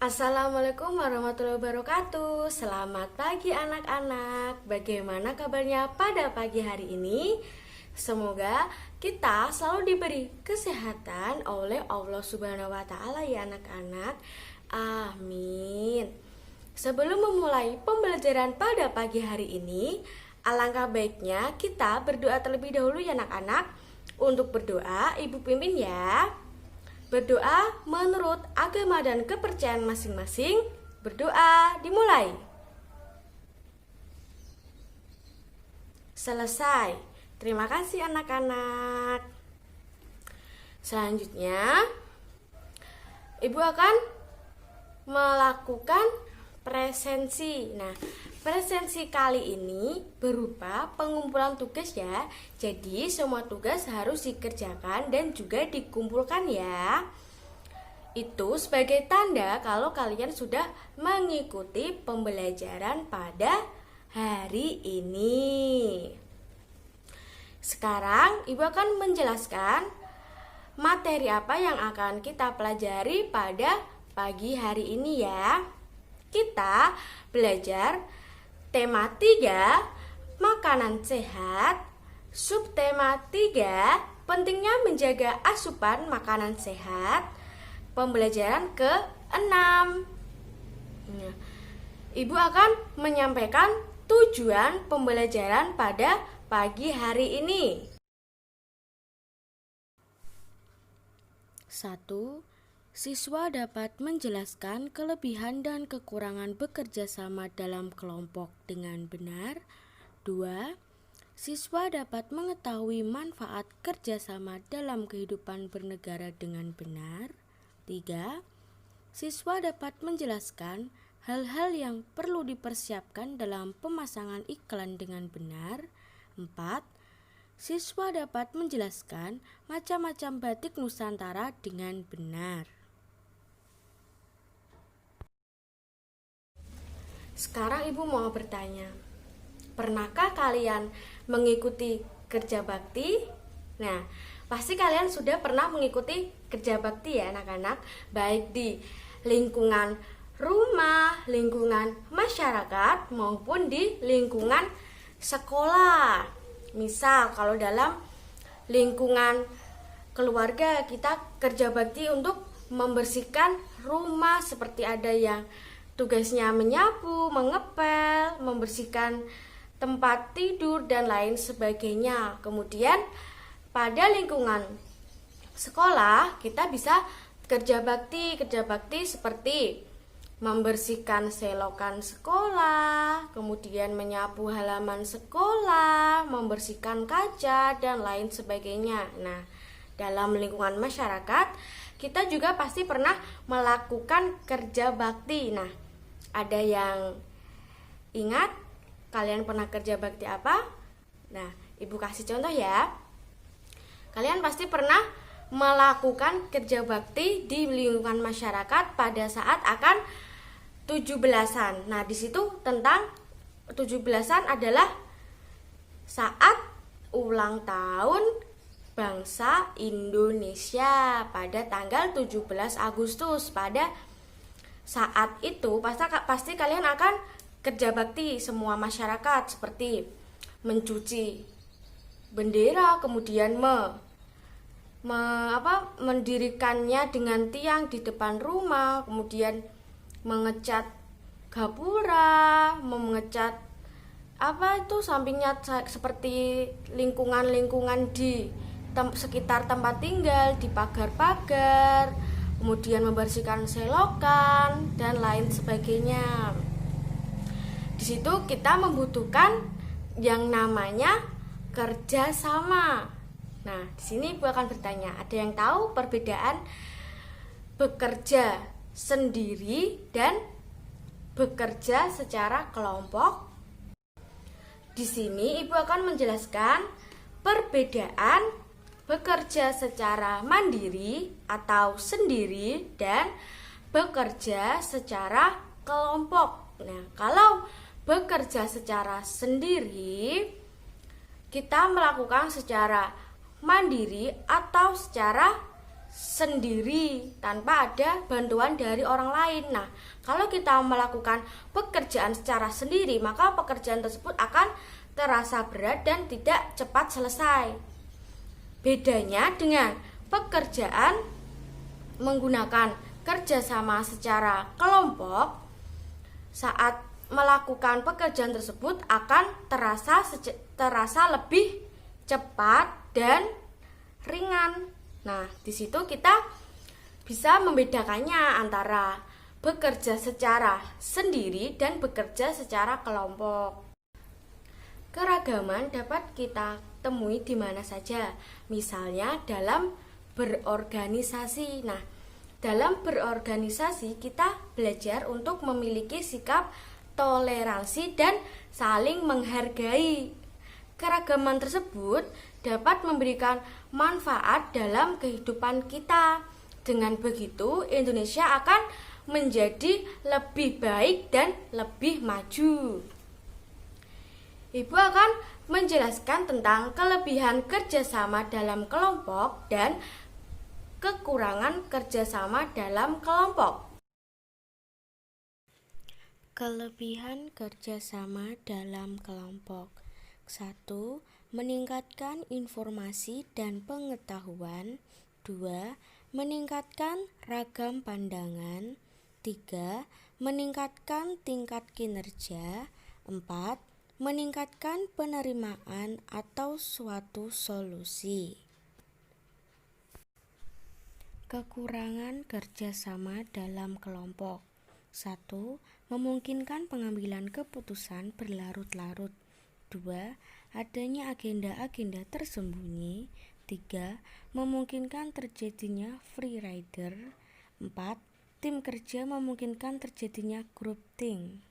Assalamualaikum warahmatullahi wabarakatuh. Selamat pagi anak-anak. Bagaimana kabarnya pada pagi hari ini? Semoga kita selalu diberi kesehatan oleh Allah Subhanahu wa taala ya anak-anak. Amin. Sebelum memulai pembelajaran pada pagi hari ini, alangkah baiknya kita berdoa terlebih dahulu ya anak-anak. Untuk berdoa, Ibu pimpin ya. Berdoa menurut agama dan kepercayaan masing-masing. Berdoa dimulai. Selesai. Terima kasih anak-anak. Selanjutnya, Ibu akan melakukan presensi. Nah, presensi kali ini berupa pengumpulan tugas ya. Jadi semua tugas harus dikerjakan dan juga dikumpulkan ya. Itu sebagai tanda kalau kalian sudah mengikuti pembelajaran pada hari ini. Sekarang Ibu akan menjelaskan materi apa yang akan kita pelajari pada pagi hari ini ya. Kita belajar tema 3, makanan sehat. Subtema 3, pentingnya menjaga asupan makanan sehat. Pembelajaran ke-6. Ibu akan menyampaikan tujuan pembelajaran pada pagi hari ini. 1. Siswa dapat menjelaskan kelebihan dan kekurangan bekerja sama dalam kelompok dengan benar. 2. Siswa dapat mengetahui manfaat kerjasama dalam kehidupan bernegara dengan benar. 3. Siswa dapat menjelaskan hal-hal yang perlu dipersiapkan dalam pemasangan iklan dengan benar. 4. Siswa dapat menjelaskan macam-macam batik Nusantara dengan benar. Sekarang Ibu mau bertanya, pernahkah kalian mengikuti kerja bakti? Nah, pasti kalian sudah pernah mengikuti kerja bakti ya anak-anak, baik di lingkungan rumah, lingkungan masyarakat, maupun di lingkungan sekolah. Misal kalau dalam lingkungan keluarga kita kerja bakti untuk membersihkan rumah, seperti ada yang tugasnya menyapu, mengepel, membersihkan tempat tidur dan lain sebagainya. Kemudian pada lingkungan sekolah kita bisa kerja bakti seperti membersihkan selokan sekolah, kemudian menyapu halaman sekolah, membersihkan kaca dan lain sebagainya. Nah, dalam lingkungan masyarakat kita juga pasti pernah melakukan kerja bakti. Nah, ada yang ingat kalian pernah kerja bakti apa? Nah, Ibu kasih contoh ya. Kalian pasti pernah melakukan kerja bakti di lingkungan masyarakat pada saat akan 17-an. Nah, di situ tentang 17-an adalah saat ulang tahun bangsa Indonesia pada tanggal 17 Agustus. Pada saat itu pasti kalian akan kerja bakti semua masyarakat, seperti mencuci bendera, kemudian mendirikannya dengan tiang di depan rumah, kemudian mengecat gapura, mengecat sampingnya seperti lingkungan-lingkungan di sekitar tempat tinggal, di pagar-pagar, kemudian membersihkan selokan dan lain sebagainya. Di situ kita membutuhkan yang namanya kerjasama. Nah, di sini Ibu akan bertanya, ada yang tahu perbedaan bekerja sendiri dan bekerja secara kelompok? Di sini Ibu akan menjelaskan perbedaan bekerja secara mandiri atau sendiri dan bekerja secara kelompok. Nah, kalau bekerja secara sendiri, kita melakukan secara mandiri atau secara sendiri tanpa ada bantuan dari orang lain. Nah, kalau kita melakukan pekerjaan secara sendiri, maka pekerjaan tersebut akan terasa berat dan tidak cepat selesai. Bedanya dengan pekerjaan menggunakan kerjasama secara kelompok, saat melakukan pekerjaan tersebut akan terasa lebih cepat dan ringan. Nah, di situ kita bisa membedakannya antara bekerja secara sendiri dan bekerja secara kelompok. Keragaman dapat kita temui di mana saja, misalnya dalam berorganisasi. Nah, dalam berorganisasi kita belajar untuk memiliki sikap toleransi dan saling menghargai. Keragaman tersebut dapat memberikan manfaat dalam kehidupan kita. Dengan begitu, Indonesia akan menjadi lebih baik dan lebih maju. Ibu akan menjelaskan tentang kelebihan kerjasama dalam kelompok dan kekurangan kerjasama dalam kelompok. Kelebihan kerjasama dalam kelompok. 1. Meningkatkan informasi dan pengetahuan. 2. Meningkatkan ragam pandangan. 3. Meningkatkan tingkat kinerja. 4. Meningkatkan penerimaan atau suatu solusi. Kekurangan kerjasama dalam kelompok. 1. Memungkinkan pengambilan keputusan berlarut-larut. 2. Adanya agenda-agenda tersembunyi. 3. Memungkinkan terjadinya free rider. 4. Tim kerja memungkinkan terjadinya groupthink.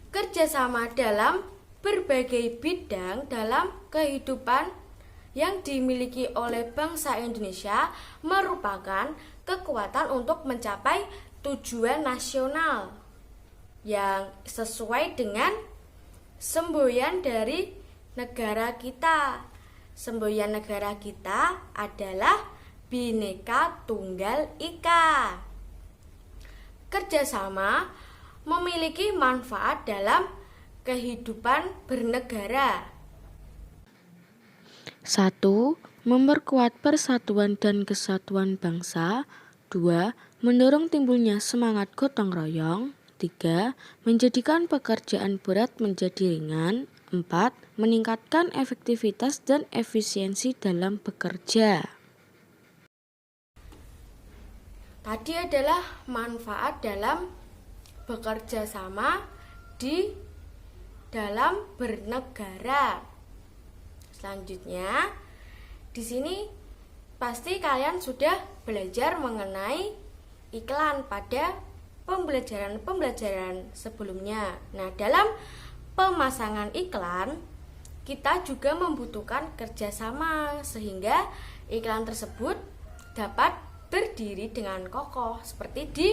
Kerjasama dalam berbagai bidang dalam kehidupan yang dimiliki oleh bangsa Indonesia merupakan kekuatan untuk mencapai tujuan nasional yang sesuai dengan semboyan dari negara kita. Semboyan negara kita adalah Bhinneka Tunggal Ika. Kerjasama memiliki manfaat dalam kehidupan bernegara. 1. Memperkuat persatuan dan kesatuan bangsa. 2. Mendorong timbulnya semangat gotong royong. 3. Menjadikan pekerjaan berat menjadi ringan. 4. Meningkatkan efektivitas dan efisiensi dalam bekerja. Tadi adalah manfaat dalam bekerja sama di dalam bernegara. Selanjutnya, di sini pasti kalian sudah belajar mengenai iklan pada pembelajaran sebelumnya. Nah, dalam pemasangan iklan, kita juga membutuhkan kerjasama sehingga iklan tersebut dapat berdiri dengan kokoh. Seperti di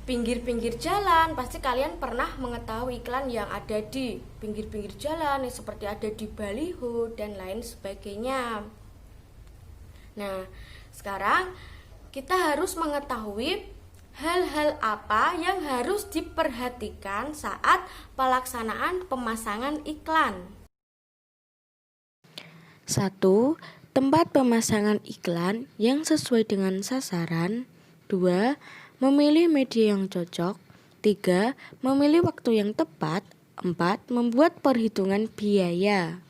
pinggir-pinggir jalan, pasti kalian pernah mengetahui iklan yang ada di pinggir-pinggir jalan, seperti ada di baliho dan lain sebagainya. Nah, sekarang kita harus mengetahui hal-hal apa yang harus diperhatikan saat pelaksanaan pemasangan iklan. 1. Tempat pemasangan iklan yang sesuai dengan sasaran. 2. Memilih media yang cocok. 3. Memilih waktu yang tepat. 4. Membuat perhitungan biaya.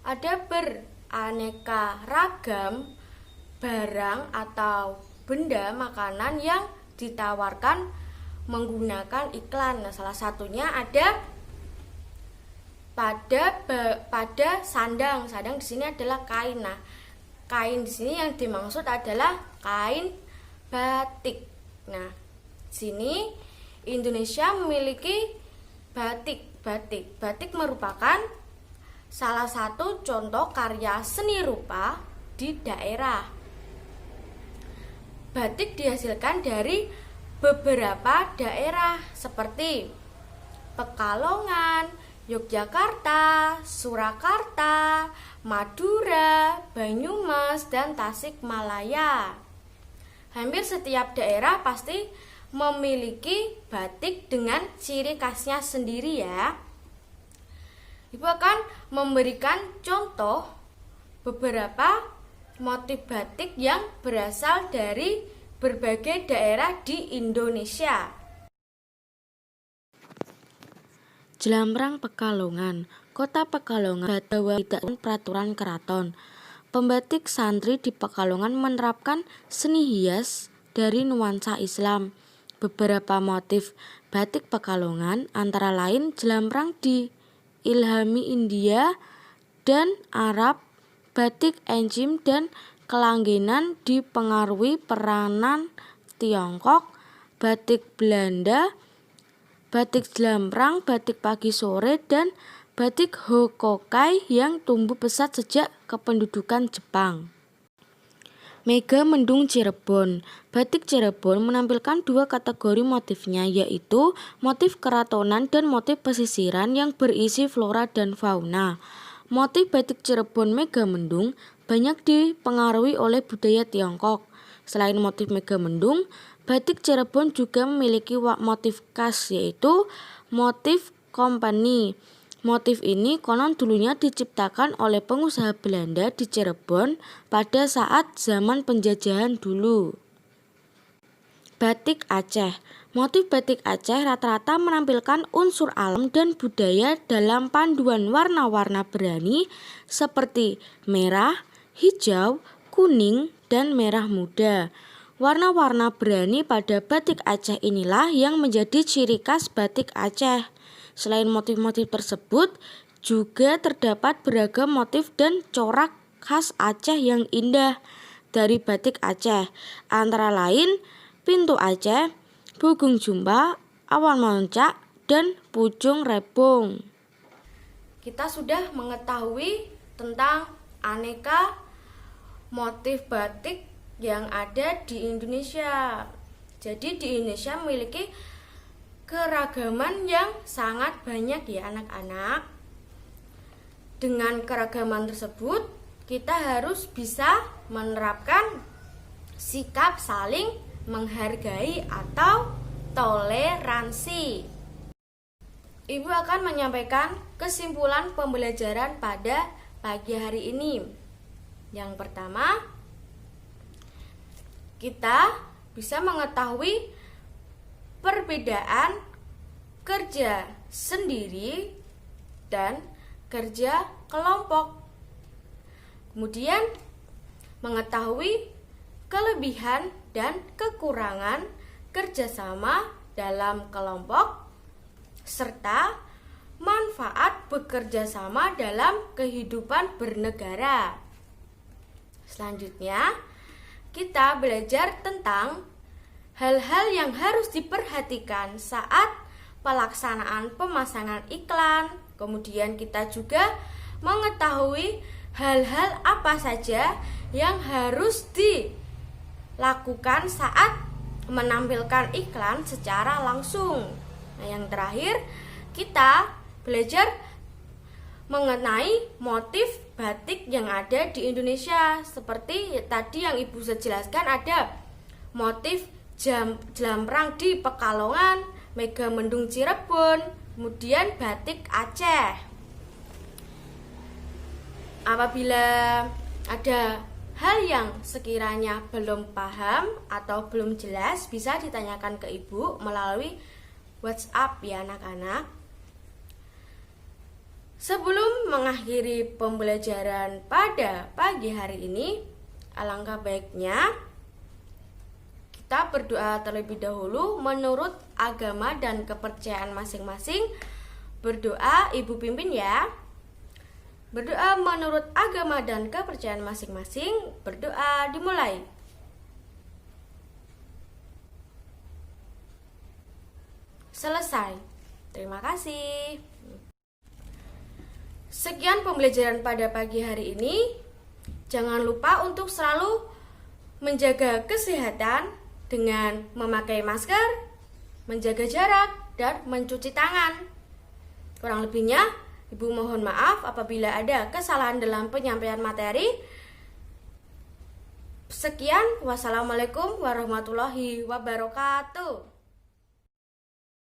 Ada beraneka ragam barang atau benda makanan yang ditawarkan menggunakan iklan. Nah, salah satunya ada pada sandang. Sandang di sini adalah kain. Nah, kain di sini yang dimaksud adalah kain batik. Nah, sini Indonesia memiliki batik. Batik merupakan salah satu contoh karya seni rupa di daerah. Batik dihasilkan dari beberapa daerah seperti Pekalongan, Yogyakarta, Surakarta, Madura, Banyumas, dan Tasikmalaya. Hampir setiap daerah pasti memiliki batik dengan ciri khasnya sendiri ya. Ibu akan memberikan contoh beberapa motif batik yang berasal dari berbagai daerah di Indonesia. Jelamrang Pekalongan. Kota Pekalongan Batawa tidak peraturan keraton. Pembatik santri di Pekalongan menerapkan seni hias dari nuansa Islam. Beberapa motif batik Pekalongan antara lain jelamrang diilhami India dan Arab, batik encim dan kelanggenan dipengaruhi peranan Tiongkok, batik Belanda, batik jelamrang, batik pagi sore, dan batik Hokokai yang tumbuh pesat sejak kependudukan Jepang. Megamendung Cirebon. Batik Cirebon menampilkan dua kategori motifnya, yaitu motif keratonan dan motif pesisiran yang berisi flora dan fauna. Motif batik Cirebon Megamendung banyak dipengaruhi oleh budaya Tiongkok. Selain motif Megamendung, batik Cirebon juga memiliki motif khas, yaitu motif kompani. Motif ini konon dulunya diciptakan oleh pengusaha Belanda di Cirebon pada saat zaman penjajahan dulu. Batik Aceh. Motif batik Aceh rata-rata menampilkan unsur alam dan budaya dalam panduan warna-warna berani seperti merah, hijau, kuning, dan merah muda. Warna-warna berani pada batik Aceh inilah yang menjadi ciri khas batik Aceh. Selain motif-motif tersebut, juga terdapat beragam motif dan corak khas Aceh yang indah dari batik Aceh, antara lain pintu Aceh, bugung jumba, awan moncak, dan pucung rebung. Kita sudah mengetahui tentang aneka motif batik yang ada di Indonesia. Jadi di Indonesia memiliki keragaman yang sangat banyak ya anak-anak. Dengan keragaman tersebut, kita harus bisa menerapkan sikap saling menghargai atau toleransi. Ibu akan menyampaikan kesimpulan pembelajaran pada pagi hari ini. Yang pertama, kita bisa mengetahui perbedaan kerja sendiri dan kerja kelompok. Kemudian mengetahui kelebihan dan kekurangan kerjasama dalam kelompok serta manfaat bekerja sama dalam kehidupan bernegara. Selanjutnya, kita belajar tentang hal-hal yang harus diperhatikan saat pelaksanaan pemasangan iklan. Kemudian kita juga mengetahui hal-hal apa saja yang harus dilakukan saat menampilkan iklan secara langsung. Nah, yang terakhir kita belajar mengenai motif batik yang ada di Indonesia. Seperti tadi yang Ibu sudah jelaskan, ada motif jelamrang di Pekalongan, Megamendung Cirebon, kemudian batik Aceh. Apabila ada hal yang sekiranya belum paham atau belum jelas, bisa ditanyakan ke Ibu melalui WhatsApp ya anak-anak. Sebelum mengakhiri pembelajaran pada pagi hari ini, alangkah baiknya kita berdoa terlebih dahulu menurut agama dan kepercayaan masing-masing. Berdoa Ibu pimpin ya. Berdoa menurut agama dan kepercayaan masing-masing. Berdoa dimulai. Selesai. Terima kasih. Sekian pembelajaran pada pagi hari ini. Jangan lupa untuk selalu menjaga kesehatan dengan memakai masker, menjaga jarak, dan mencuci tangan. Kurang lebihnya, Ibu mohon maaf apabila ada kesalahan dalam penyampaian materi. Sekian, wassalamualaikum warahmatullahi wabarakatuh.